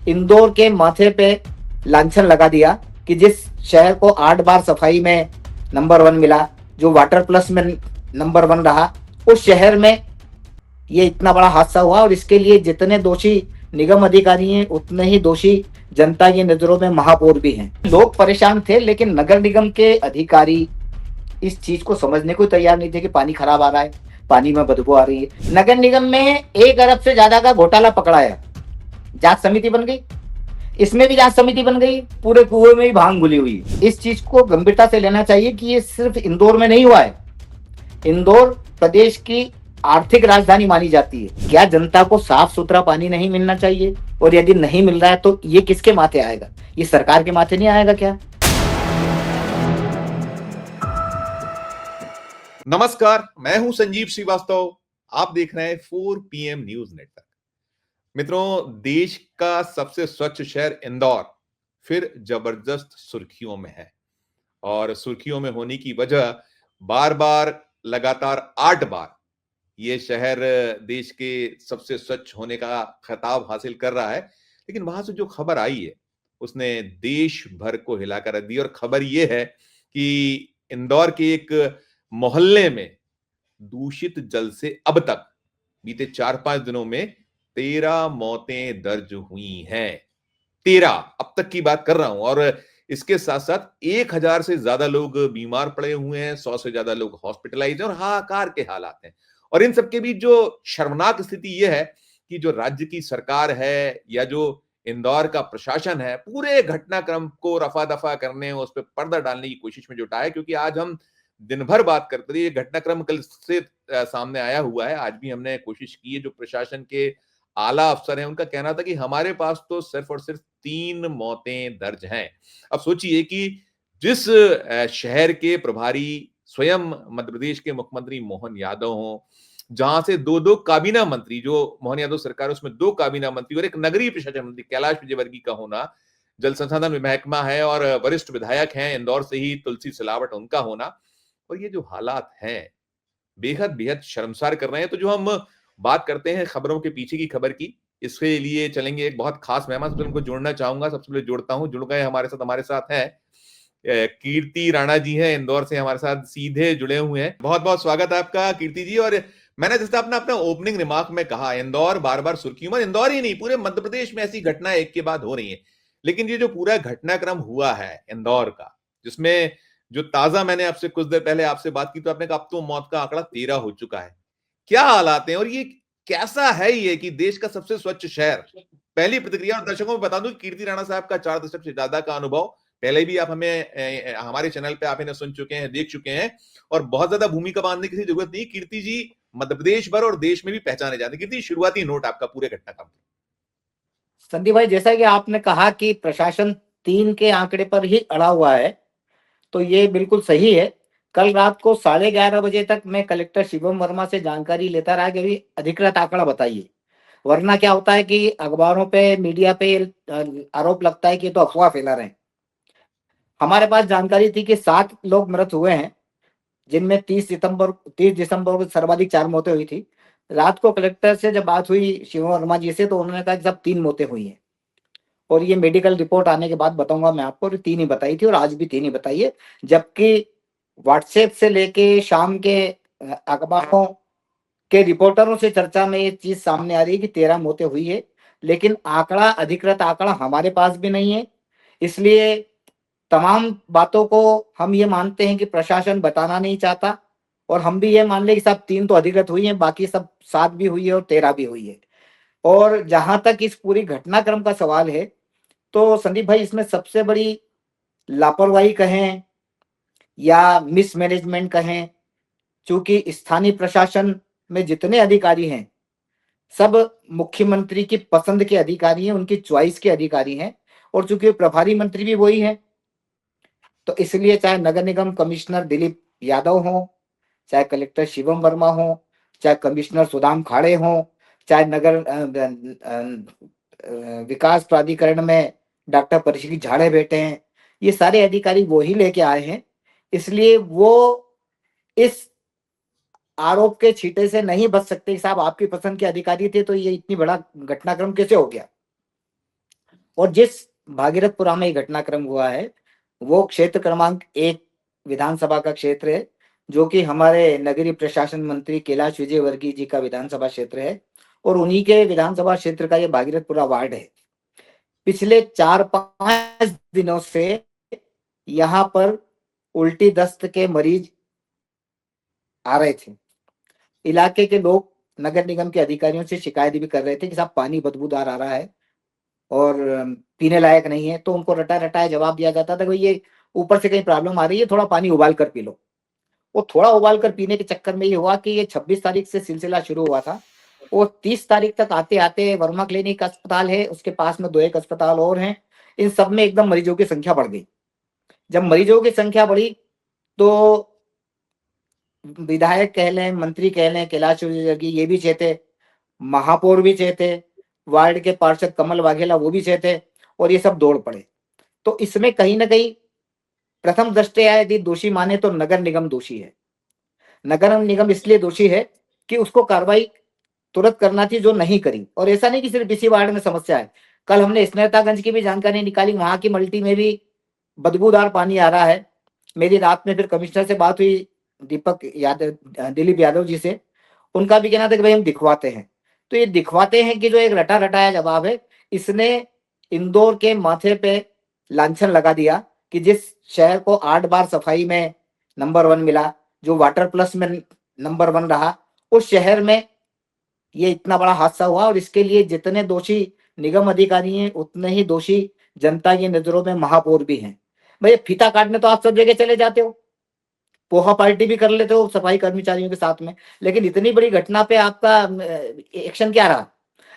इंदौर के माथे पे लांछन लगा दिया कि जिस शहर को 8 बार सफाई में नंबर 1 मिला, जो वाटर प्लस में नंबर 1 रहा, उस शहर में ये इतना बड़ा हादसा हुआ। और इसके लिए जितने दोषी निगम अधिकारी हैं उतने ही दोषी जनता की नजरों में महापौर भी हैं। लोग परेशान थे, लेकिन नगर निगम के अधिकारी इस चीज को समझने को तैयार नहीं थे कि पानी खराब आ रहा है, पानी में बदबू आ रही है। नगर निगम में 1 अरब से ज्यादा का घोटाला पकड़ा है, जांच समिति बन गई, इसमें भी जांच समिति बन गई, पूरे कुएं में ही भांग घुली हुई। इस चीज को गंभीरता से लेना चाहिए कि ये सिर्फ इंदौर में नहीं हुआ है। इंदौर प्रदेश की आर्थिक राजधानी मानी जाती है। क्या जनता को साफ सुथरा पानी नहीं मिलना चाहिए? और यदि नहीं मिल रहा है तो ये किसके माथे आएगा? ये सरकार के माथे नहीं आएगा क्या? नमस्कार, मैं हूं संजीव श्रीवास्तव। आप देख रहे हैं 4 PM न्यूज नेटवर्क। मित्रों, देश का सबसे स्वच्छ शहर इंदौर फिर जबरदस्त सुर्खियों में है। और सुर्खियों में होने की वजह बार बार लगातार 8 बार ये शहर देश के सबसे स्वच्छ होने का खिताब हासिल कर रहा है। लेकिन वहां से जो खबर आई है उसने देश भर को हिलाकर रख दी। और खबर ये है कि इंदौर के एक मोहल्ले में दूषित जल से अब तक बीते 4-5 दिनों में 13 मौतें दर्ज हुई हैं। 13 अब तक की बात कर रहा हूं। और इसके साथ साथ 1000 से ज्यादा लोग बीमार पड़े हुए हैं, 100 से ज्यादा लोग हॉस्पिटलाइज हैं और हाहाकार के हालात हैं। और इन सबके बीच जो शर्मनाक स्थिति यह है कि जो राज्य की सरकार है या जो इंदौर का प्रशासन है, पूरे घटनाक्रम को रफा दफा करने, उस पर पर्दा डालने की कोशिश में जुटा है। क्योंकि आज हम दिन भर बात करते रहे, ये घटनाक्रम कल से सामने आया हुआ है। आज भी हमने कोशिश की है। जो प्रशासन के आला अफसर हैं उनका कहना था कि हमारे पास तो सिर्फ और सिर्फ 3 मौतें दर्ज हैं। अब सोचिए कि जिस शहर के प्रभारी स्वयं मध्य प्रदेश के मुख्यमंत्री मोहन यादव हों, जहां से 2-2 काबीना मंत्री, जो मोहन यादव सरकार उसमें 2 काबीना मंत्री और एक नगरीय प्रशासन मंत्री कैलाश विजयवर्गीय का होना, जल संसाधन महकमा है और वरिष्ठ विधायक हैं इंदौर से ही तुलसी सिलावट उनका होना, और ये जो हालात हैं बेहद बेहद शर्मसार कर रहे हैं। तो जो हम बात करते हैं खबरों के पीछे की खबर की, इसके लिए चलेंगे एक बहुत खास मेहमान। सबसे उनको जोड़ना चाहूंगा, सबसे पहले जोड़ता हूं, जुड़ गए हमारे साथ हैं कीर्ति राणा जी हैं, इंदौर से हमारे साथ सीधे जुड़े हुए हैं। बहुत बहुत स्वागत है आपका कीर्ति जी। और मैंने जैसे अपना अपना ओपनिंग रिमार्क में कहा, इंदौर बार बार सुर्खियों में, इंदौर ही नहीं पूरे मध्य प्रदेश में ऐसी घटनाएं एक के बाद हो रही है। लेकिन ये जो पूरा घटनाक्रम हुआ है इंदौर का, जिसमें जो ताजा मैंने आपसे कुछ देर पहले आपसे बात की तो आपने कहा अब तो मौत का आंकड़ा 13 हो चुका है। क्या हालात हैं और ये कैसा है ये कि देश का सबसे स्वच्छ शहर? पहली प्रतिक्रिया। और दर्शकों को बता दूं कीर्ति राणा साहब का 4 दशक से ज्यादा का अनुभव, पहले भी आप हमें हमारे चैनल पे आप इन्हें सुन चुके हैं, देख चुके हैं, और बहुत ज्यादा भूमिका बांधने की जरूरत नहीं। कीर्ति जी मध्य प्रदेश भर और देश में भी पहचाने जाते हैं। कीर्ति, शुरुआती नोट आपका पूरे घटनाक्रम। संदीप भाई, जैसा कि आपने कहा कि प्रशासन 3 के आंकड़े पर ही अड़ा हुआ है, तो ये बिल्कुल सही है। कल रात को 11:30 बजे तक मैं कलेक्टर शिवम वर्मा से जानकारी लेता रहा कि अभी अधिकृत आंकड़ा बताइए। वरना क्या होता है कि अखबारों पे, मीडिया पे आरोप लगता है कि ये तो अफवाह फैला रहे हैं। हमारे पास जानकारी थी कि 7 लोग मृत हुए हैं, जिनमें 30 दिसंबर को सर्वाधिक 4 मौतें हुई थी। रात को कलेक्टर से जब बात हुई शिवम वर्मा जी से, तो उन्होंने कहा कि सब 3 मौतें हुई हैं। और ये मेडिकल रिपोर्ट आने के बाद बताऊंगा मैं आपको। 3 ही बताई थी और आज भी 3 ही बताई है। जबकि व्हाट्सएप से लेके शाम के अखबारों के रिपोर्टरों से चर्चा में ये चीज सामने आ रही है कि 13 मौतें हुई है। लेकिन आंकड़ा, अधिकृत आंकड़ा हमारे पास भी नहीं है। इसलिए तमाम बातों को हम ये मानते हैं कि प्रशासन बताना नहीं चाहता। और हम भी ये मान लें कि सब 3 तो अधिकृत हुई है, बाकी सब 7 भी हुई है और 13 भी हुई है। और जहां तक इस पूरी घटनाक्रम का सवाल है, तो संदीप भाई, इसमें सबसे बड़ी लापरवाही कहें या मिसमैनेजमेंट कहें, चूंकि स्थानीय प्रशासन में जितने अधिकारी हैं सब मुख्यमंत्री की पसंद के अधिकारी हैं, उनकी चॉइस के अधिकारी हैं। और चूंकि प्रभारी मंत्री भी वही हैं, तो इसलिए चाहे नगर निगम कमिश्नर दिलीप यादव हो, चाहे कलेक्टर शिवम वर्मा हो, चाहे कमिश्नर सुदाम खाड़े हो, चाहे नगर विकास प्राधिकरण में डॉक्टर परिशील झाड़े बैठे हैं, ये सारे अधिकारी वो ही लेके आए हैं। इसलिए वो इस आरोप के छींटे से नहीं बच सकते कि साहब आपकी पसंद के अधिकारी थे तो ये इतनी बड़ा घटनाक्रम कैसे हो गया। और जिस भागीरथपुरा में ये घटनाक्रम हुआ है वो क्षेत्र क्रमांक 1 विधानसभा का क्षेत्र है, जो कि हमारे नगरीय प्रशासन मंत्री कैलाश विजयवर्गीय जी का विधानसभा क्षेत्र है और उन्हीं के विधानसभा क्षेत्र का ये भागीरथपुरा वार्ड है। पिछले 4-5 दिनों से यहाँ पर उल्टी दस्त के मरीज आ रहे थे। इलाके के लोग नगर निगम के अधिकारियों से शिकायत भी कर रहे थे कि साहब पानी बदबूदार आ रहा है और पीने लायक नहीं है, तो उनको रटा रटाया जवाब दिया जाता था कि ये ऊपर से कहीं प्रॉब्लम आ रही है, थोड़ा पानी उबाल कर पी लो। वो थोड़ा उबाल कर पीने के चक्कर में ये हुआ कि ये 26 तारीख से सिलसिला शुरू हुआ था और 30 तारीख तक आते आते वर्मा क्लिनिक अस्पताल है, उसके पास में 2-1 अस्पताल और हैं, इन सब में एकदम मरीजों की संख्या बढ़ गई। जब मरीजों की संख्या बढ़ी तो विधायक कह लें, मंत्री कह लें, कैलाश विजयवर्गीय ये भी चेते, महापौर भी चेते, वार्ड के पार्षद कमल वाघेला वो भी चेते और ये सब दौड़ पड़े। तो इसमें कहीं ना कहीं प्रथम दृष्टया यदि दोषी माने तो नगर निगम दोषी है। नगर निगम इसलिए दोषी है कि उसको कार्रवाई तुरंत करना थी जो नहीं करी। और ऐसा नहीं कि सिर्फ इसी वार्ड में समस्या है, कल हमने स्नेहतागंज की भी जानकारी निकाली, वहां की मल्टी में भी बदबूदार पानी आ रहा है। मेरी रात में फिर कमिश्नर से बात हुई, दीपक यादव, दिलीप यादव जी से, उनका भी कहना था कि भाई हम दिखवाते हैं। तो ये दिखवाते हैं कि जो एक रटा रटाया जवाब है, इसने इंदौर के माथे पे लांछन लगा दिया कि जिस शहर को 8 बार सफाई में नंबर 1 मिला, जो वाटर प्लस में नंबर 1 रहा, उस शहर में ये इतना बड़ा हादसा हुआ। और इसके लिए जितने दोषी निगम अधिकारी हैं उतने ही दोषी जनता की नजरों में महापौर भी हैं। भाई फीता काटने तो आप सब जगह चले जाते हो, पोहा पार्टी भी कर लेते हो सफाई कर्मचारियों के साथ में, लेकिन इतनी बड़ी घटना पे आपका एक्शन क्या रहा?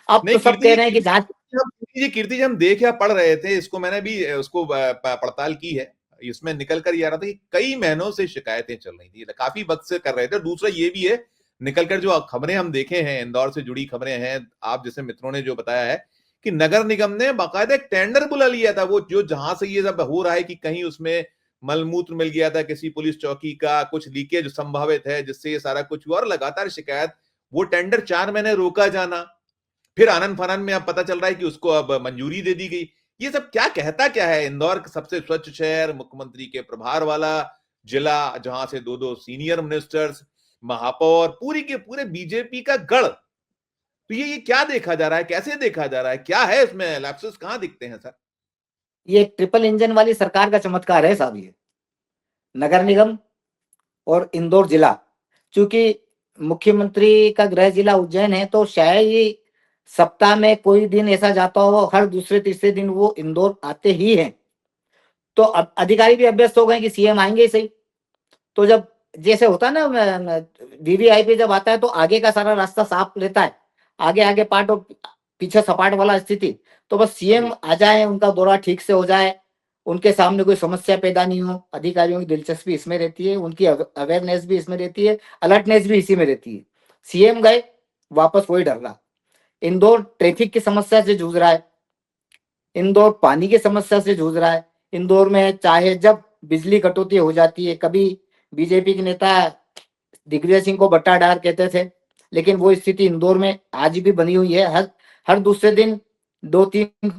अब नहीं तो सब कह रहे हैं कि जांच। कीर्ति जी हम देख या पढ़ रहे थे इसको, मैंने भी उसको पड़ताल की है। इसमें निकल कर ये आ रहा था कि कई महीनों से शिकायतें चल रही थी, काफी वक्त से कर रहे थे। दूसरा ये भी है, निकल कर जो खबरें हम देखे हैं, इंदौर से जुड़ी खबरें हैं, आप जैसे मित्रों ने जो बताया है कि नगर निगम ने बाकायदा एक टेंडर बुला लिया था, वो जो जहां से ये सब हो रहा है कि कहीं उसमें मलमूत्र मिल गया था किसी पुलिस चौकी का, कुछ लीकेज संभावित है जिससे ये सारा कुछ हुआ, और लगातार शिकायत, वो टेंडर 4 महीने रोका जाना, फिर आनंद फानन में अब पता चल रहा है कि उसको अब मंजूरी दे दी गई। ये सब क्या कहता क्या है? इंदौर सबसे स्वच्छ शहर, मुख्यमंत्री के प्रभार वाला जिला, जहां से 2-2 सीनियर मिनिस्टर्स, महापौर, पूरी के पूरे बीजेपी का गढ़, तो ये क्या देखा जा रहा है, कैसे देखा जा रहा है, क्या है इसमें लैप्सेस कहां दिखते हैं सर? ये ट्रिपल इंजन वाली सरकार का चमत्कार है साहब। ये नगर निगम और इंदौर जिला, चूंकि मुख्यमंत्री का गृह जिला उज्जैन है, तो शायद ही सप्ताह में कोई दिन ऐसा जाता हो, हर दूसरे तीसरे दिन वो इंदौर आते ही हैं। तो अब अधिकारी भी अभ्यस्त हो गए कि सीएम आएंगे ही सही। तो जब जैसे होता है ना, वीवीआईपी जब आता है तो आगे का सारा रास्ता साफ रहता है, आगे आगे पार्ट और पीछे सपाट वाला स्थिति। तो बस सीएम आ जाए, उनका दौरा ठीक से हो जाए, उनके सामने कोई समस्या पैदा नहीं हो, अधिकारियों की दिलचस्पी इसमें रहती है, उनकी अवेयरनेस भी इसमें रहती है, अलर्टनेस भी इसी में रहती है। सीएम गए, वापस वही डर रहा। इंदौर ट्रैफिक की समस्या से जूझ रहा है, इंदौर पानी की समस्या से जूझ रहा है। इंदौर में चाहे जब बिजली कटौती हो जाती है, कभी बीजेपी के नेता दिग्विजय सिंह को बट्टा डार कहते थे, लेकिन वो स्थिति इंदौर में आज भी बनी हुई है। हर हर दूसरे दिन 2-3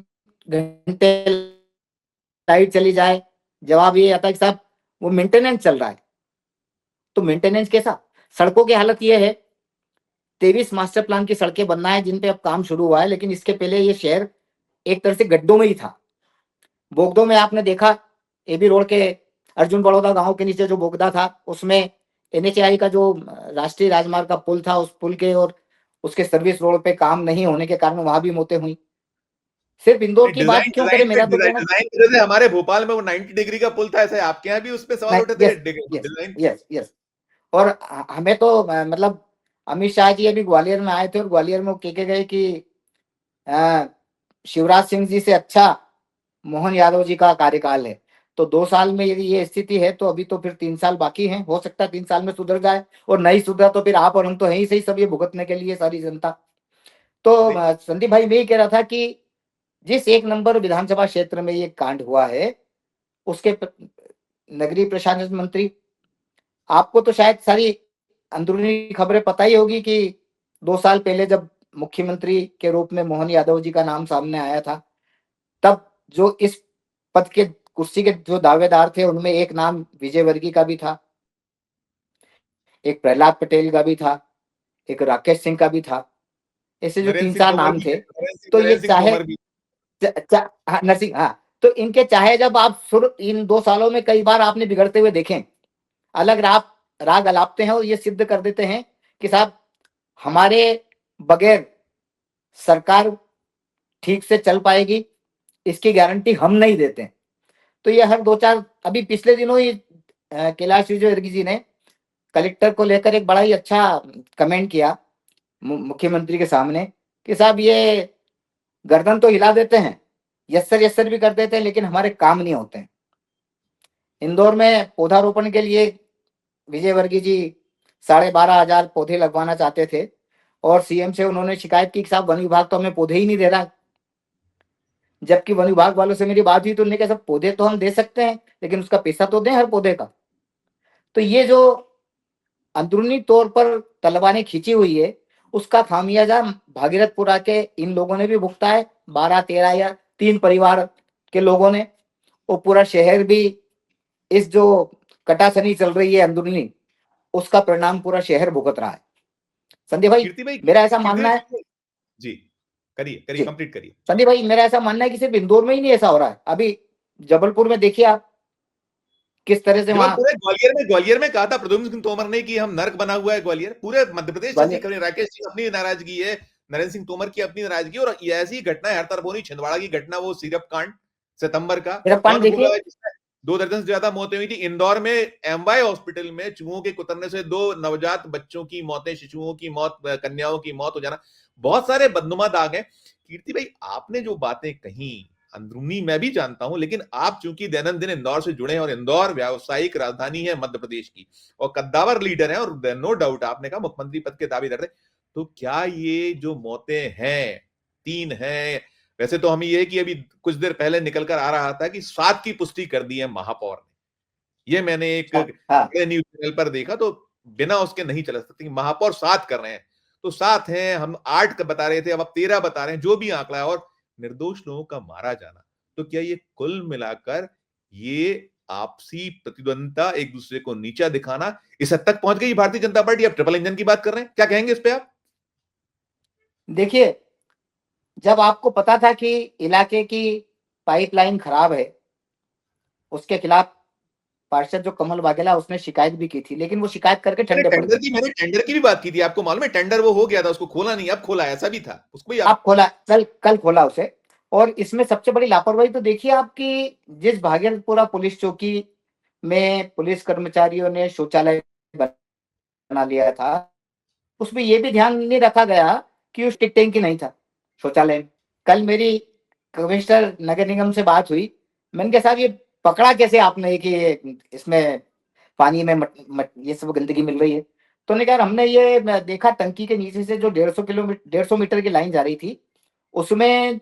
घंटे लाइट चली जाए, जवाब ये आता है कि साहब वो मेंटेनेंस चल रहा है। तो मेंटेनेंस कैसा? सड़कों की हालत ये है, 23 मास्टर प्लान की सड़कें बनना है जिन पे अब काम शुरू हुआ है, लेकिन इसके पहले ये शहर एक तरह से गड्ढों में ही था। बोगदो में आपने देखा, एबी रोड के अर्जुन बड़ौदा गांव के नीचे जो बोगदा था, उसमें एनएचएआई का जो राष्ट्रीय राजमार्ग का पुल था, उस पुल के और उसके सर्विस रोड पे काम नहीं होने के कारण वहां भी मौतें हुई। सिर्फ इंदौर की बात डिजाइन क्यों डिजाइन करें, पे मेरा तो कहना। डिजाइन की वजह से हमारे भोपाल में वो 90 डिग्री का पुल था, ऐसे आपके यहाँ भी उस पे सवाल उठे थे yes, yes, design? Yes, yes. और हमें तो मतलब अमित शाह जी अभी ग्वालियर में आए थे और ग्वालियर में वो कह के गए कि अ, शिवराज सिंह जी से अच्छा मोहन यादव जी का कार्यकाल है। तो 2 साल में यदि ये स्थिति है तो अभी तो फिर 3 साल बाकी हैं, हो सकता है 3 साल में सुधर जाए, और नहीं सुधरा तो फिर आप और हम तो है ही सही, सब ये भुगतने के लिए सारी जनता। तो नहीं, संदीप भाई मैं ये कह रहा था कि जिस 1 नंबर विधानसभा क्षेत्र में ये कांड हुआ है, उसके नगरीय प्रशासन मंत्री, आपको तो शायद सारी अंदरूनी खबरें पता ही होगी कि 2 साल पहले जब मुख्यमंत्री के रूप में मोहन यादव जी का नाम सामने आया था, तब जो इस पद के कुर्सी के जो दावेदार थे उनमें एक नाम विजय वर्गीय का भी था, एक प्रहलाद पटेल का भी था, एक राकेश सिंह का भी था। ऐसे जो नरेंद्र तीन सिंह चार तोमर नाम भी थे, है, तो ये नरेंद्र सिंह चाहे तोमर भी। हाँ, नरसिंह, हाँ, तो इनके चाहे जब आप सुर इन 2 सालों में कई बार आपने बिगड़ते हुए देखें, अलग राग अलापते हैं और ये सिद्ध कर देते हैं कि साहब हमारे बगैर सरकार ठीक से चल पाएगी, इसकी गारंटी हम नहीं देते। तो ये हर 2-4 अभी पिछले दिनों ही कैलाश विजयवर्गीय जी ने कलेक्टर को लेकर एक बड़ा ही अच्छा कमेंट किया मुख्यमंत्री के सामने कि साहब ये गर्दन तो हिला देते हैं, यस सर भी कर देते हैं, लेकिन हमारे काम नहीं होते हैं। इंदौर में पौधारोपण के लिए विजयवर्गीय जी 12,500 पौधे लगवाना चाहते थे और सीएम से उन्होंने शिकायत की कि साहब वन विभाग तो हमें पौधे ही नहीं दे रहा। जबकि वन विभाग वालों से मेरी बात हुई तो उन्होंने कहा सब पौधे तो हम दे सकते हैं, लेकिन उसका पैसा तो दें हर पौधे का। तो ये जो अंदरूनी तौर पर तलवारें खींची हुई है, उसका खामियाजा भागीरथपुरा के इन लोगों ने भी भुगता है, 12-13 या 3 परिवार के लोगों ने, और पूरा शहर भी इस जो कटासनी चल रही है अंदरूनी, उसका परिणाम पूरा शहर भुगत रहा है। संदीप भाई, कीर्ति भाई, मेरा ऐसा मानना है जी करिए करिए, जी, कंप्लीट करिए। संदीप भाई, मेरा ऐसा मानना है कि सिर्फ इंदौर में ही नहीं ऐसा हो रहा है। अभी जबलपुर में देखिए आप किस तरह से वहां जबलपुर ग्वालियर में कहा था प्रद्युम्न सिंह तोमर ने कि हम नर्क बना हुआ है ग्वालियर। पूरे मध्य प्रदेश ऐसी खबरें, राकेश सिंह अपनी नाराजगी है, नरेंद्र सिंह तोमर की अपनी नाराजगी, और ऐसी घटना हर तरफ हो रही। छिंदवाड़ा की घटना, वो सिरप कांड सितंबर का, मेरा पॉइंट कौन भूला देखिए। है, जिसमें 2 दर्जन से ज्यादा मौतें हुई थी। इंदौर में एमवाय हॉस्पिटल में चूहों के कुतरने से 2 नवजात बच्चों की मौतें, शिशुओं की मौत, कन्याओं की मौत हो जाना, बहुत सारे बदनुमा दाग हैं। कीर्ति भाई, आपने जो बातें कही अंदरूनी मैं भी जानता हूं, लेकिन आप चूंकि दैनंदिन इंदौर से जुड़े हैं, और इंदौर व्यावसायिक राजधानी है मध्य प्रदेश की, और कद्दावर लीडर है, और नो डाउट आपने कहा मुख्यमंत्री पद के दावेदार थे, तो क्या ये जो मौतें हैं 3 हैं, वैसे तो हमें ये कि अभी कुछ देर पहले निकल कर आ रहा था कि 7 की पुष्टि कर दी है महापौर ने। ये मैंने एक हाँ, बड़े न्यूज चैनल पर देखा, तो बिना उसके नहीं चल सकती। महापौर 7 कर रहे हैं, तो 7 हैं, हम 8 का बता रहे थे, अब आप 13 बता रहे हैं, जो भी आंकड़ा है, और निर्दोष लोगों का मारा जाना। तो क्या ये कुल मिलाकर ये आपसी प्रतिद्वंदता, एक दूसरे को नीचा दिखाना, इस हद तक पहुंच गई भारतीय जनता पार्टी? आप ट्रिपल इंजन की बात कर रहे हैं, क्या कहेंगे इस पे आप? देखिए, जब आपको पता था कि इलाके की पाइपलाइन खराब है, उसके खिलाफ पार्षद जो कमल वाघेला उसने शिकायत भी की थी, लेकिन वो शिकायत करके ठंडे पड़ गए। मैंने टेंडर की भी बात की थी, आपको मालूम है? टेंडर वो हो गया था, उसको खोला नहीं, अब खोला, ऐसा भी था, उसको भी आप। आप खोला, कल खोला उसे। और इसमें सबसे बड़ी लापरवाही तो देखिए आपकी, जिस भागलपुरा पुलिस चौकी में पुलिस कर्मचारियों ने शौचालय बना लिया था, उसमें यह भी ध्यान नहीं रखा गया कि उस टिक टैंकी नहीं था शौचालय में। कल मेरी कमिश्नर नगर निगम से बात हुई, मैंने कहा साहब ये पकड़ा कैसे आपने कि इसमें पानी में ये सब गंदगी मिल रही है। तो उन्होंने कहा हमने ये देखा टंकी के नीचे से जो 150 मीटर की लाइन जा रही थी, उसमें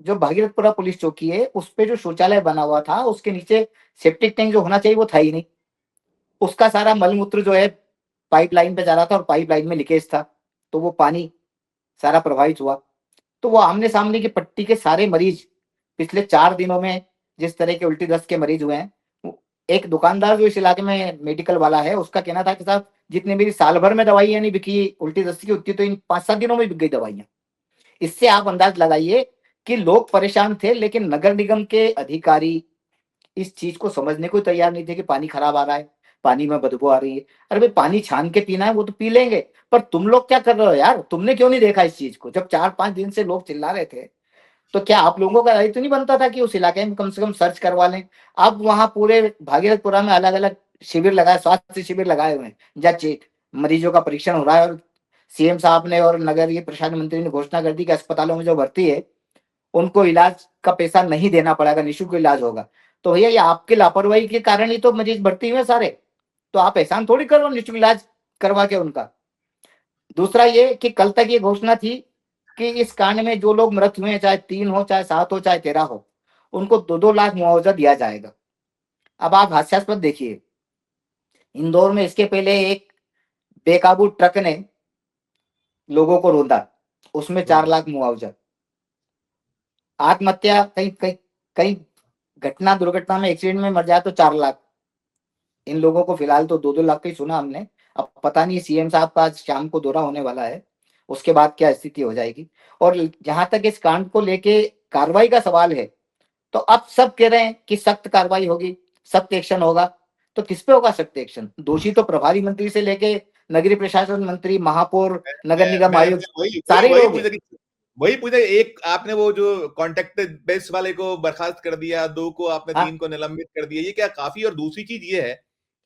जो भागीरथपुरा पुलिस चौकी है उस पे जो शौचालय बना हुआ था उसके नीचे सेप्टिक टैंक जो होना चाहिए वो था ही नहीं। उसका सारा मलमूत्र जो है पाइपलाइन पे जा रहा था और पाइपलाइन में लीकेज था, तो वो पानी सारा प्रभावित हुआ। तो वो आमने सामने की पट्टी के सारे मरीज पिछले 4 दिनों में जिस तरह के उल्टी दस्त के मरीज हुए हैं, एक दुकानदार जो इस इलाके में मेडिकल वाला है उसका कहना था कि साहब जितनी मेरी साल भर में दवाइयां नहीं बिकी उल्टी दस्त की, उतनी तो इन 5-7 दिनों में बिक गई दवाइयां। इससे आप अंदाज लगाइए कि लोग परेशान थे, लेकिन नगर निगम के अधिकारी इस चीज को समझने को तैयार नहीं थे कि पानी खराब आ रहा है, पानी में बदबू आ रही है। अरे भाई पानी छान के पीना है वो तो पी लेंगे, पर तुम लोग क्या कर रहे हो यार? तुमने क्यों नहीं देखा इस चीज को? जब 4-5 दिन से लोग चिल्ला रहे थे, तो क्या आप लोगों का दायित्व नहीं बनता था कि उस इलाके में कम से कम सर्च करवा लें? अब वहां पूरे भागीरथपुरा में अलग अलग शिविर लगाए, स्वास्थ्य शिविर लगाए हुए हैं, जहाँ मरीजों का परीक्षण हो रहा है। और सीएम साहब ने और नगरीय प्रशासन मंत्री ने घोषणा कर दी कि अस्पतालों में जो भर्ती है उनको इलाज का पैसा नहीं देना पड़ेगा, निःशुल्क इलाज होगा। तो भैया ये आपकी लापरवाही के कारण ही तो मरीज भर्ती हुए सारे, तो आप एहसान थोड़ी करो निःशुल्क इलाज करवा के उनका। दूसरा ये कि कल तक ये घोषणा थी कि इस कांड में जो लोग मृत हुए, चाहे 3 हो, चाहे 7 हो, चाहे 13 हो, उनको 2-2 लाख मुआवजा दिया जाएगा। अब आप हास्यास्पद देखिए, इंदौर में इसके पहले एक बेकाबू ट्रक ने लोगों को रौंदा, उसमें 4 लाख मुआवजा। आत्महत्या कहीं कहीं कहीं घटना दुर्घटना में एक्सीडेंट में मर जाए तो 4 लाख, इन लोगों को फिलहाल तो 2-2 लाख का ही सुना हमने। अब पता नहीं सीएम साहब का आज शाम को दौरा होने वाला है, उसके बाद क्या स्थिति हो जाएगी। और जहां तक इस कांड को लेके कार्रवाई का सवाल है, तो अब सब कह रहे हैं कि सख्त कार्रवाई होगी, सख्त एक्शन होगा। तो किस पे होगा सख्त एक्शन? दोषी तो प्रभारी मंत्री से लेके नगरीय प्रशासन मंत्री, महापौर, नगर निगम मैं आयुक्त, वही वही सारे वही लोग हैं। पूछा। एक आपने वो जो कॉन्टेक्ट बेस वाले को बर्खास्त कर दिया, 2 को आपने, हाँ, 3 को निलंबित कर दिया, ये क्या काफी? और दूसरी चीज ये है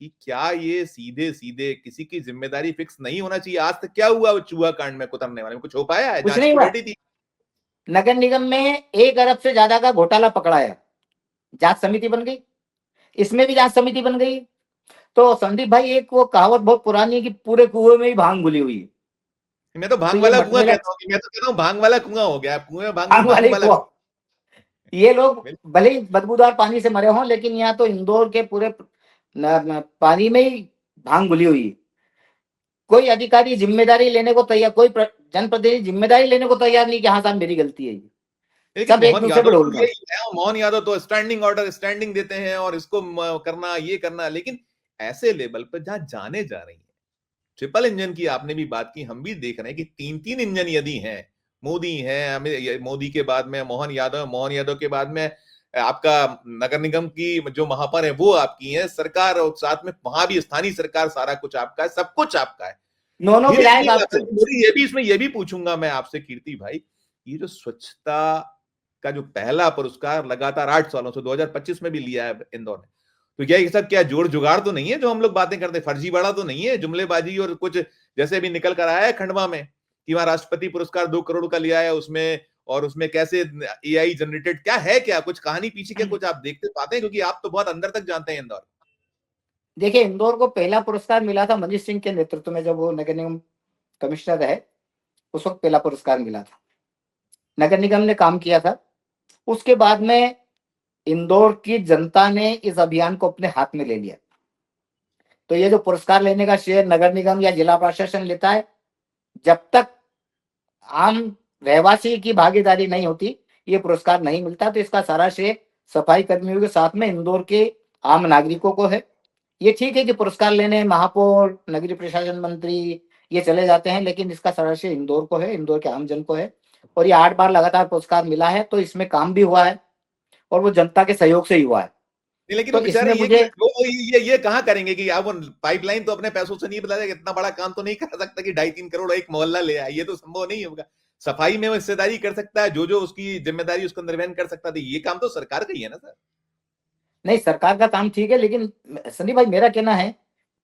कि क्या ये सीधे सीधे किसी की जिम्मेदारी फिक्स नहीं होना चाहिए? आज तक क्या हुआ वो चूहा कांड में कुतरने वाले में? कुछ हो पाया है? कुछ जांच नहीं तो हुआ। रेडी थी। नगर निगम में 1 अरब से ज्यादा का घोटाला पकड़ा है, जांच समिति बन गई, इसमें भी जांच समिति बन गई। तो संदीप भाई, एक वो कहावत बहुत पुरानी है कि पूरे कुएं में ही भांग घुली हुई है। मैं तो तो भांग ये वाला कुआं मटमेला कहता हूँ, मैं तो कहता हूँ भांग वाला कुआं हो गया। कुएं में भांग नहीं, भांग भांग वाले वाला कुआं। ये लोग भले ही बदबूदार पानी से मरे हों, लेकिन यहाँ तो इंदौर के पूरे पानी में ही भांग घुली हुई है। कोई अधिकारी जिम्मेदारी लेने को तैयार, कोई जनप्रतिनिधि जिम्मेदारी लेने को तैयार नहीं कि हाँ साहब मेरी गलती है ये। लेकिन सब एक मोहन दूसरे यादव पर ढोल तो रहे हैं। यही है, मोहन यादव तो स्टैंडिंग ऑर्डर स्टैंडिंग देते हैं और इसको करना, ये करना। लेकिन ऐसे लेवल पर जहां जाने जा रही है, ट्रिपल इंजन की आपने भी बात की, हम भी देख रहे हैं कि 3-3 इंजन यदि हैं, मोदी है, मोदी के बाद में मोहन यादव, मोहन यादव के बाद में आपका नगर निगम की जो महापौर है वो आपकी है, सरकार और साथ में वहां भी स्थानीय सरकार, सारा कुछ आपका है, सब कुछ आपका है। दोनों फिर विधायक इतनी आपके। मेरी ये भी, इसमें ये भी पूछूंगा मैं आपसे कीर्ति भाई, ये जो स्वच्छता का जो पहला पुरस्कार लगातार 8 सालों से 2025 में भी लिया है इंदौर ने, तो क्या ये सब क्या जोड़ जुगाड़ तो नहीं है जो हम लोग बातें करते हैं? फर्जीवाड़ा तो नहीं है, जुमलेबाजी और कुछ जैसे भी निकल कर आया है खंडवा में कि वहां राष्ट्रपति पुरस्कार 2 करोड़ का लिया है उसमें, और उसमें कैसे एआई जनरेटेड क्या है, क्या कुछ कहानी पीछे क्या कुछ आप देखते पाते हैं? क्योंकि आप तो बहुत अंदर तक जानते हैं इंदौर। देखिए, इंदौर को पहला पुरस्कार मिला था मनीष सिंह के नेतृत्व में, जब वो नगर निगम कमिश्नर रहे, उस वक्त पहला पुरस्कार मिला था। नगर निगम ने काम किया था। उसके बाद में इंदौर की जनता ने इस अभियान को अपने हाथ में ले लिया। तो ये जो पुरस्कार लेने का श्रेय नगर निगम या जिला प्रशासन लेता है, जब तक आम रहवासी की भागीदारी नहीं होती, ये पुरस्कार नहीं मिलता। तो इसका सारा श्रेय सफाई कर्मियों के साथ में इंदौर के आम नागरिकों को है। ये ठीक है कि पुरस्कार लेने महापौर, नगरीय प्रशासन मंत्री ये चले जाते हैं, लेकिन इसका सारा श्रेय इंदौर को है, इंदौर के आमजन को है। और ये 8 बार लगातार पुरस्कार मिला है, तो इसमें काम भी हुआ है और वो जनता के सहयोग से ही हुआ है। नहीं, लेकिन तो वो बेचारे इसमें ये मुझे ये कहाँ करेंगे कि आप पाइपलाइन तो अपने पैसों से नहीं बता, इतना बड़ा काम तो नहीं कर सकता कि 2.5-3 करोड़ एक मोहल्ला ले आए, ये तो संभव नहीं होगा। सफाई में वो हिस्सेदारी कर सकता है, जो जो उसकी जिम्मेदारी उसको निर्वहन कर सकता था, ये काम तो सरकार का ही है ना सर। नहीं, सरकार का काम ठीक है, लेकिन संदीप भाई मेरा कहना है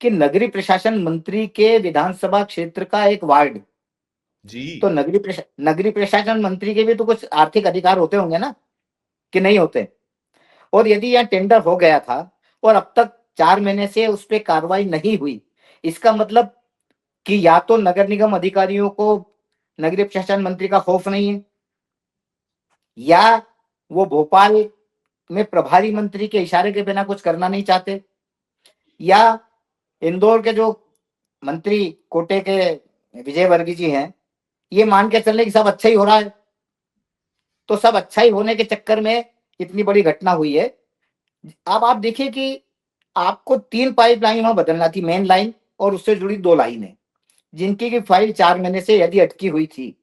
कि नगरीय प्रशासन मंत्री के विधानसभा क्षेत्र का एक वार्ड, जी तो नगरीय प्रशासन मंत्री के भी तो कुछ आर्थिक अधिकार होते होंगे ना, कि नहीं होते? और यदि यह टेंडर हो गया था और अब तक 4 महीने से उस पर कार्रवाई नहीं हुई, इसका मतलब कि या तो नगर निगम अधिकारियों को नगरीय प्रशासन मंत्री का खौफ नहीं है, या वो भोपाल में प्रभारी मंत्री के इशारे के बिना कुछ करना नहीं चाहते, या इंदौर के जो मंत्री कोटे के विजय वर्गीय जी हैं, ये मान के चलने की सब अच्छा ही हो रहा है। तो सब अच्छा ही होने के चक्कर में इतनी बड़ी घटना हुई है। अब आप देखिए कि आपको 3 पाइपलाइन वहां बदलना थी, मेन लाइन और उससे जुड़ी 2 लाइनें, जिनकी की फाइल 4 महीने से यदि अटकी हुई थी।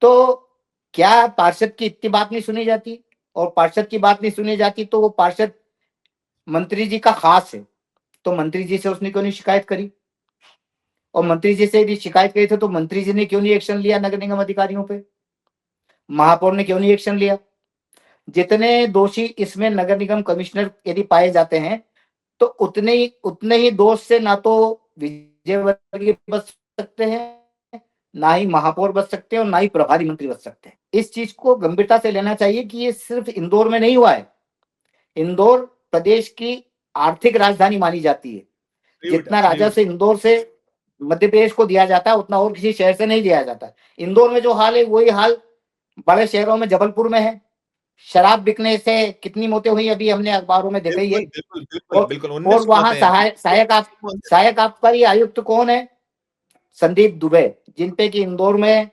तो क्या पार्षद की इतनी बात नहीं सुनी जाती? और पार्षद की बात नहीं सुनी जाती तो वो पार्षद मंत्री जी का खास है, तो मंत्री जी से उसने क्यों नहीं शिकायत करी? और मंत्री जी से यदि शिकायत करी थी तो मंत्री जी ने क्यों नहीं एक्शन लिया नगर निगम अधिकारियों पे? महापौर ने क्यों नहीं एक्शन लिया? जितने दोषी इसमें नगर निगम कमिश्नर यदि पाए जाते हैं, तो उतने ही दोष से ना तो विजय वर्गीय बच सकते हैं, ना ही महापौर बच सकते हैं, और ना ही प्रभारी मंत्री बच सकते हैं। इस चीज को गंभीरता से लेना चाहिए कि ये सिर्फ इंदौर में नहीं हुआ है। इंदौर प्रदेश की आर्थिक राजधानी मानी जाती है। जितना राजस्व इंदौर से मध्य प्रदेश को दिया जाता है, उतना और किसी शहर से नहीं दिया जाता। इंदौर में जो हाल है वही हाल बड़े शहरों में, जबलपुर में है। शराब बिकने से कितनी मौतें हुई अभी हमने अखबारों में देखा ही है। बिल्कुल बिल्कुल बिल्कुल बिल्कुल, और 19 वहां मौतें हैं। सहायक आबकारी आयुक्त कौन है? संदीप दुबे, जिनपे कि इंदौर में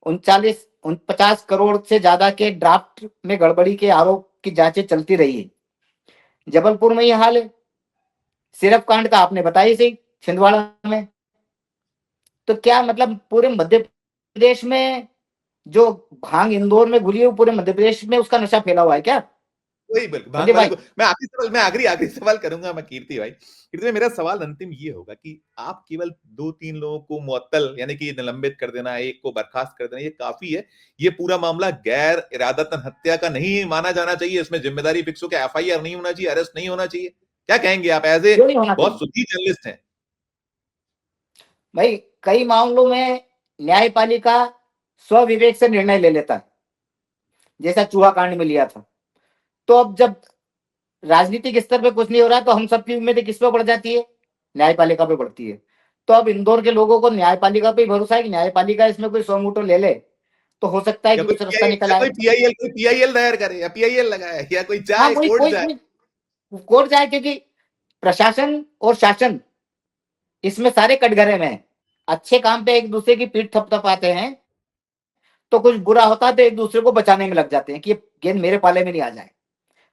39 49 करोड़ से ज्यादा के ड्राफ्ट में गड़बड़ी के आरोप की जांचें चलती रही है। जबलपुर में ये हाल है। सिरप कांड का आपने बताया सही, छिंदवाड़ा में। तो क्या मतलब पूरे मध्य प्रदेश में जो भांग इंदौर में घुली है, वो पूरे मध्य प्रदेश में उसका नशा फैला हुआ है क्या वही बिल्कुल भांग संदीप वाले भाई? को मैं आखिरी सवाल करूंगा मैं कीर्ति भाई। कीर्ति भाई, मेरा सवाल अंतिम ये होगा कि आप केवल 2-3 लोगों को मुअत्तल यानी कि निलंबित कर देना, एक को बर्खास्त कर देना, ये काफी है? ये पूरा मामला गैर इरादतन हत्या का नहीं माना जाना चाहिए? इसमें जिम्मेदारी फिक्स हो के एफआईआर नहीं होना चाहिए, अरेस्ट नहीं होना चाहिए? क्या कहेंगे आप एज ए क्यों नहीं होना बहुत चाहिए सुधी जर्नलिस्ट हैं? भाई? कई मामलों में न्यायपालिका स्व विवेक से निर्णय ले लेता है, जैसा चूहा कांड में लिया था। तो अब जब राजनीतिक स्तर पे कुछ नहीं हो रहा है, तो हम सबकी उम्मीदें किस पे बढ़ जाती है? न्यायपालिका पे बढ़ती है। तो अब इंदौर के लोगों को न्यायपालिका पे ही भरोसा है कि न्यायपालिका इसमें कोई सौ मूटो ले ले, तो हो सकता है या कि कोई कुछ रास्ता पीआई निकल या आए। कोई पीआईएल दायर करे या पीआईएल लगाए या कोई हाँ, जाए कोई कोर्ट कोई जाए। कोई कोर्ट जाए, क्योंकि प्रशासन और शासन इसमें सारे कटघरे में हैं। अच्छे काम पे एक दूसरे की पीठ थपथपाते हैं, तो कुछ बुरा होता है तो एक दूसरे को बचाने में लग जाते हैं कि ये गेंद मेरे पाले में नहीं आ जाए।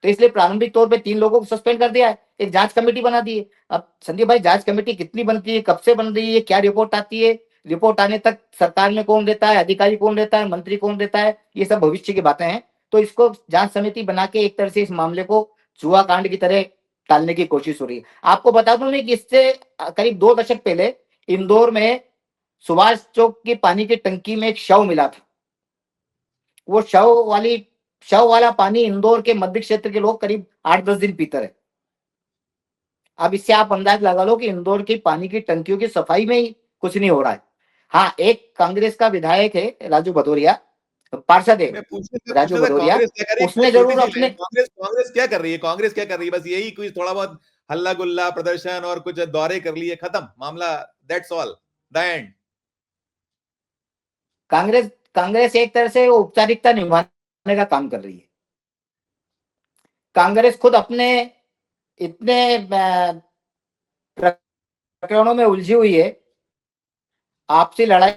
तो इसलिए प्रारंभिक तौर पे 3 लोगों को सस्पेंड कर दिया है, एक जांच कमेटी बना दी है। अब संदीप भाई, जांच कमेटी कितनी बनती है, कब से बन रही है, क्या रिपोर्ट आती है, रिपोर्ट आने तक सरकार में कौन देता है, अधिकारी कौन देता है, मंत्री कौन देता है, ये सब भविष्य की बातें हैं। तो इसको जांच समिति बना के एक तरह से इस मामले को जुआ कांड की तरह टालने की कोशिश हो रही है। आपको बता दूं मैं कि इससे करीब 2 दशक पहले इंदौर में सुभाष चौक की पानी की टंकी में एक शव मिला था। वो शव वाला पानी इंदौर के मध्य क्षेत्र के लोग करीब 8-10 दिन पीते रहे। अब इससे आप अंदाज लगा लो कि इंदौर की पानी की टंकियों की सफाई में ही कुछ नहीं हो रहा है। हाँ, एक कांग्रेस का विधायक है, राजू भदौरिया, पार्षद है मैं राजू पूछने था भदौरिया, कांग्रेस क्या कर रही है? उसने बहुत छोटी जरूर सी लाइन, अपने कांग्रेस क्या कर रही है? कांग्रेस क्या कर रही है? बस यही कुछ थोड़ा बहुत हल्ला गुल्ला प्रदर्शन और कुछ दौरे कर लिए, खत्म मामला, that's all, the end. Congress Congress एक तरह से औपचारिकता निभाने का काम कर रही है। कांग्रेस खुद अपने इतने प्रकरणों में उलझी हुई है, आपसी लड़ाई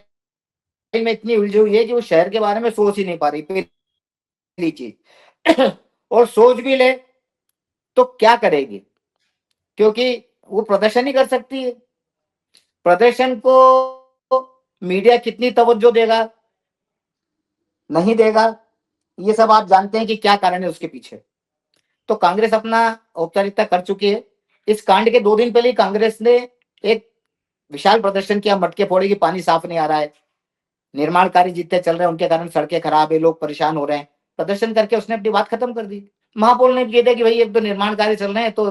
में इतनी उलझी हुई है कि वो शहर के बारे में सोच ही नहीं पा रही, पहली चीज। और सोच भी ले तो क्या करेगी, क्योंकि वो प्रदर्शन ही कर सकती है। प्रदर्शन को मीडिया कितनी तवज्जो देगा, नहीं देगा, ये सब आप जानते हैं कि क्या कारण है उसके पीछे। तो कांग्रेस अपना औपचारिकता कर चुकी है। इस कांड के 2 दिन पहले कांग्रेस ने एक विशाल प्रदर्शन किया, मटके फोड़े कि पानी साफ नहीं आ रहा है, निर्माण कार्य जितने चल रहे हैं उनके कारण सड़कें खराब है, लोग परेशान हो रहे हैं। प्रदर्शन करके उसने अपनी बात खत्म कर दी। महापौर ने भी कह दिया कि भाई एक तो निर्माण कार्य चल रहे हैं, तो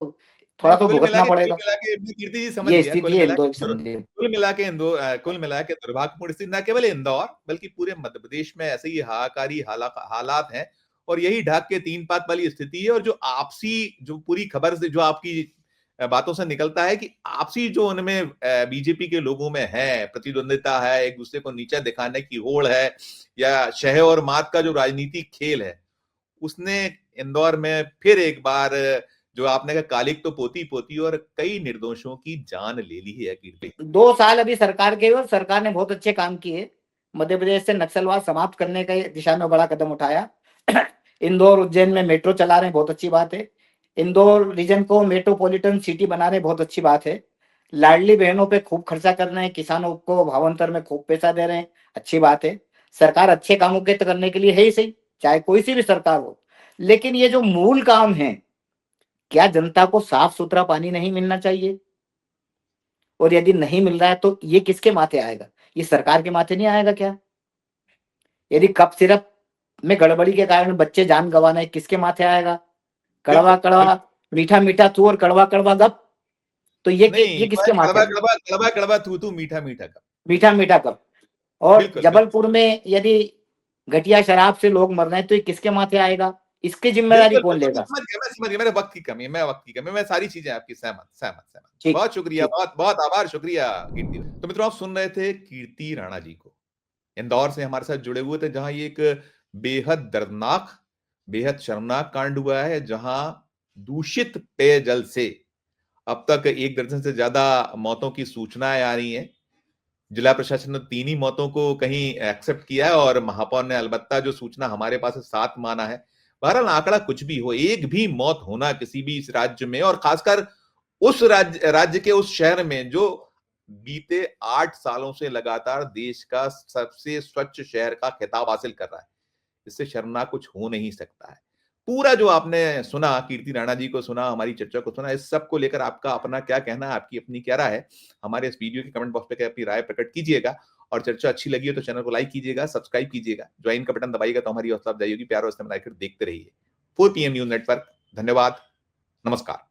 मैं थोड़ा तो भुगतना पड़ेगा। मैं कीर्ति जी समझ ये गया, स्थिति है इंदौर की संदीप। कुल मिला के दुर्भाग्यपूर्ण स्थिति न केवल इंदौर बल्कि पूरे मध्य प्रदेश में ऐसे ही हाहाकारी हालात हैं। और यही ढाक के तीन पात वाली स्थिति है। और जो आपसी, जो पूरी खबर से, जो आपकी बातों से निकलता है कि आपसी जो उनमें बीजेपी के लोगों में है, प्रतिद्वंदिता है, एक दूसरे को नीचा दिखाने की होड़ है, या शह और मात का जो राजनीतिक खेल है, उसने इंदौर में फिर एक बार, जो आपने कहा, कालिक तो पोती पोती और कई निर्दोषों की जान ले ली है कीर्ति। 2 साल अभी सरकार के, और सरकार ने बहुत अच्छे काम किए। मध्य प्रदेश से नक्सलवाद समाप्त करने के दिशा में बड़ा कदम उठाया। इंदौर उज्जैन में मेट्रो चला रहे हैं, बहुत अच्छी बात है। इंदौर रीजन को मेट्रोपॉलिटन सिटी बना रहे हैं, बहुत अच्छी बात है। लाडली बहनों पे खूब खर्चा कर रहे हैं, किसानों को भावांतर में खूब पैसा दे रहे हैं, अच्छी बात है। सरकार अच्छे कामों के करने के लिए है ही सही, चाहे कोई सी भी सरकार हो। लेकिन ये जो मूल काम है, क्या जनता को साफ सुथरा पानी नहीं मिलना चाहिए? और यदि नहीं मिल रहा है तो ये किसके माथे आएगा? ये सरकार के माथे नहीं आएगा क्या? यदि कप सिरप में गड़बड़ी के कारण बच्चे जान गंवाना है, किसके माथे आएगा? कड़वा बिल्कुल कड़वा, बिल्कुल। मीठा मीठा तू और कड़वा कड़वा गप, तो नहीं, ये किसके माथे कड़वा आएगा? कड़वा कड़वा कड़वा थू थू मीठा मीठा का। मीठा मीठा कप। और बिल्कुल बिल्कुल जबलपुर में यदि घटिया शराब से लोग मर रहे हैं, तो ये किसके माथे आएगा? इसकी जिम्मेदारी बिल्कुल कौन बिल्कुल, लेगा? मैं समझ गया, मेरे वक्त की कमी है, मैं सारी चीजें आपकी सहमत सहमत सहमत। ठीक, बहुत शुक्रिया, ठीक। बहुत बहुत आभार, शुक्रिया कीर्ति। तो मित्रों, आप सुन रहे थे कीर्ति राणा जी को, इंदौर से हमारे साथ जुड़े हुए थे, जहां ये एक बेहद दर्दनाक, बेहद शर्मनाक कांड हुआ है, जहां दूषित पेयजल से अब तक 1 दर्जन से ज्यादा मौतों की सूचनाएं आ रही हैं। जिला प्रशासन ने 3 ही मौतों को कहीं एक्सेप्ट किया है और महापौर ने अलबत्ता जो सूचना हमारे पास है 7 माना है। बहरहाल आंकड़ा कुछ भी हो, एक भी मौत होना किसी भी इस राज्य में और खासकर उस राज्य के उस शहर में जो बीते 8 सालों से लगातार देश का सबसे स्वच्छ शहर का खिताब हासिल कर रहा है, इससे शर्मनाक कुछ हो नहीं सकता है। पूरा जो आपने सुना, कीर्ति राणा जी को सुना, हमारी चर्चा को सुना, इस सब को लेकर आपका अपना क्या कहना है, आपकी अपनी क्या राय है, हमारे इस वीडियो के कमेंट बॉक्स पे अपनी राय प्रकट कीजिएगा और चर्चा अच्छी लगी हो तो चैनल को लाइक कीजिएगा, सब्सक्राइब कीजिएगा, ज्वाइन का बटन दबाइएगा तो हमारी हौसला अफजाई होगी। प्यार और स्नेह बनाकर देखते रहिए 4 PM न्यूज नेटवर्क। धन्यवाद, नमस्कार।